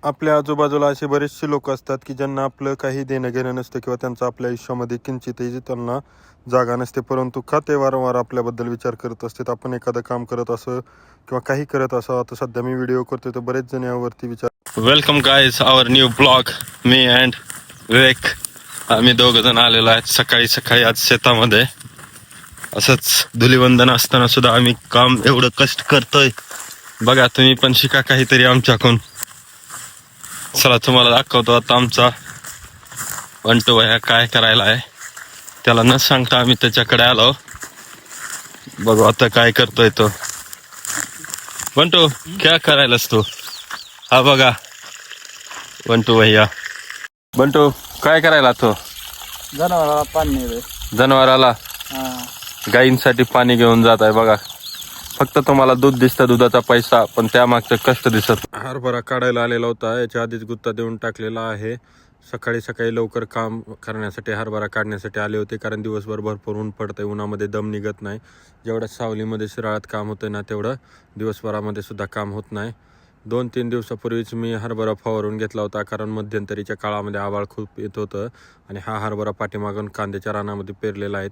आपल्या आजूबाजूला असे बरेचसे लोक असतात की ज्यांना आपलं काही देणं घेणं नसतं किंवा त्यांचं आपल्या आयुष्यामध्ये किंचितही त्यांना जागा नसते, परंतु का ते वारंवार आपल्याबद्दल विचार करत असतात. आपण एखादं काम करत असं किंवा काही करत असं, आता सध्या मी व्हिडिओ करतोय तर बरेच जण यावरती विचार. Welcome guys our new blog. मी अँड विवेक आम्ही दोघ जण आलेलो आहेत सकाळी सकाळी आज शेतामध्ये. असंच धुलीवंदन असताना सुद्धा आम्ही काम एवढं कष्ट करतोय. बघा तुम्ही पण शिका काहीतरी आमच्याकडून. चला तुम्हाला दाखवतो आता आमचा बंटू भैया काय करायला आहे. त्याला न सांगता आम्ही त्याच्याकडे आलो. बघू आता काय करतोय तो. बंटू क्या करायलास तू? हा बघा बंटू भैया. बंटू काय करायला तो? जनावराला पाणी दे. जनावराला गायींसाठी पाणी घेऊन जात आहे बघा. फक्त तुम्हाला दूध दिसतं, दुधाचा पैसा, पण त्यामागचं कष्ट दिसत. हरभरा काढायला आलेला होता, याच्या आधीच गुत्ता देऊन टाकलेला आहे. सकाळी सकाळी लवकर काम करण्यासाठी हरभरा काढण्यासाठी आले होते, कारण दिवसभर भरपूर ऊन पडतंय. उन्हामध्ये दम निघत नाही. जेवढ्या सावलीमध्ये शिराळात काम होतं ना तेवढं दिवसभरामध्ये सुद्धा काम होत नाही. 2-3 दिवसापूर्वीच मी हरभरा फवारून घेतला होता, कारण मध्यंतरीच्या काळामध्ये आभाळ खूप येत होतं आणि हा हरभरा पाठीमागून कांद्याच्या रानामध्ये पेरलेला आहे.